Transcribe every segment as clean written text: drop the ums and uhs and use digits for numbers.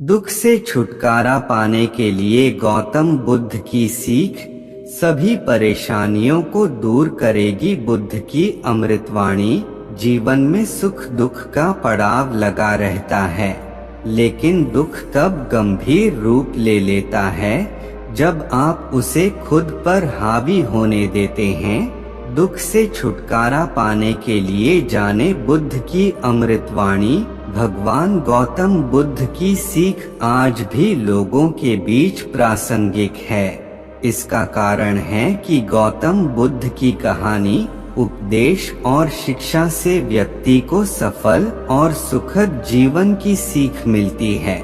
दुख से छुटकारा पाने के लिए गौतम बुद्ध की सीख सभी परेशानियों को दूर करेगी। बुद्ध की अमृतवाणी। जीवन में सुख दुख का पड़ाव लगा रहता है, लेकिन दुख तब गंभीर रूप ले लेता है जब आप उसे खुद पर हावी होने देते हैं। दुख से छुटकारा पाने के लिए जाने बुद्ध की अमृतवाणी। भगवान गौतम बुद्ध की सीख आज भी लोगों के बीच प्रासंगिक है। इसका कारण है कि गौतम बुद्ध की कहानी, उपदेश और शिक्षा से व्यक्ति को सफल और सुखद जीवन की सीख मिलती है।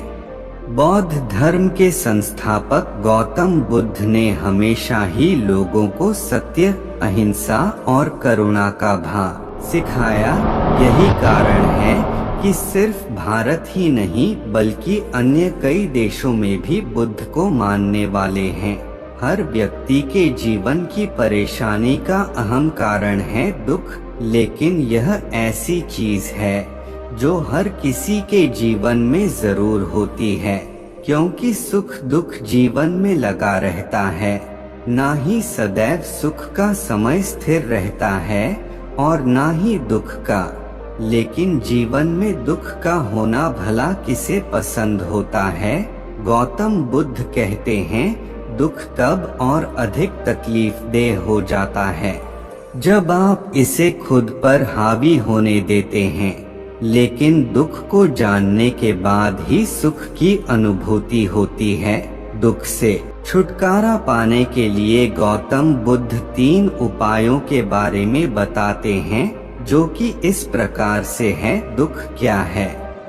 बौद्ध धर्म के संस्थापक गौतम बुद्ध ने हमेशा ही लोगों को सत्य, अहिंसा और करुणा का भाव सिखाया। यही कारण है कि सिर्फ भारत ही नहीं बल्कि अन्य कई देशों में भी बुद्ध को मानने वाले हैं। हर व्यक्ति के जीवन की परेशानी का अहम कारण है दुख, लेकिन यह ऐसी चीज है जो हर किसी के जीवन में जरूर होती है, क्योंकि सुख दुख जीवन में लगा रहता है। ना ही सदैव सुख का समय स्थिर रहता है और ना ही दुख का, लेकिन जीवन में दुख का होना भला किसे पसंद होता है। गौतम बुद्ध कहते हैं, दुख तब और अधिक तकलीफदेह हो जाता है जब आप इसे खुद पर हावी होने देते हैं, लेकिन दुख को जानने के बाद ही सुख की अनुभूति होती है। दुख से छुटकारा पाने के लिए गौतम बुद्ध 3 उपायों के बारे में बताते हैं, जो कि इस प्रकार से है। दुख क्या है?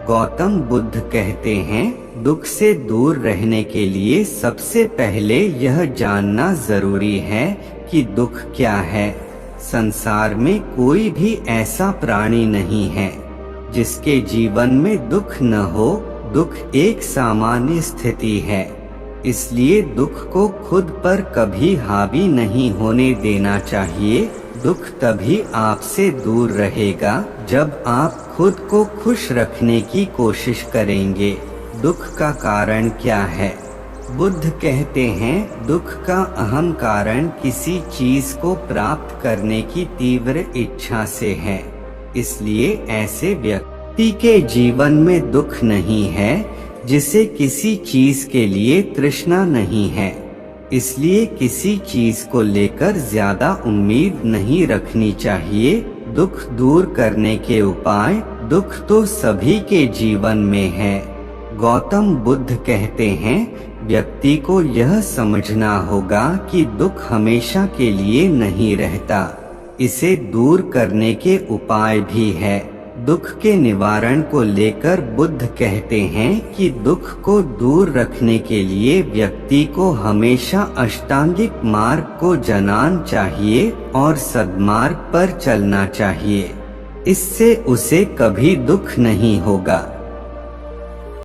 गौतम बुद्ध कहते हैं, दुख से दूर रहने के लिए सबसे पहले यह जानना जरूरी है कि दुख क्या है। संसार में कोई भी ऐसा प्राणी नहीं है जिसके जीवन में दुख न हो। दुख एक सामान्य स्थिति है, इसलिए दुख को खुद पर कभी हावी नहीं होने देना चाहिए। दुख तभी आपसे दूर रहेगा जब आप खुद को खुश रखने की कोशिश करेंगे। दुख का कारण क्या है? बुद्ध कहते हैं, दुख का अहम कारण किसी चीज को प्राप्त करने की तीव्र इच्छा से है। इसलिए ऐसे व्यक्ति के जीवन में दुख नहीं है जिसे किसी चीज के लिए तृष्णा नहीं है। इसलिए किसी चीज को लेकर ज्यादा उम्मीद नहीं रखनी चाहिए। दुख दूर करने के उपाय। दुख तो सभी के जीवन में है। गौतम बुद्ध कहते हैं, व्यक्ति को यह समझना होगा कि दुख हमेशा के लिए नहीं रहता। इसे दूर करने के उपाय भी है। दुख के निवारण को लेकर बुद्ध कहते हैं कि दुख को दूर रखने के लिए व्यक्ति को हमेशा अष्टांगिक मार्ग को जानना चाहिए और सद्मार्ग पर चलना चाहिए। इससे उसे कभी दुख नहीं होगा।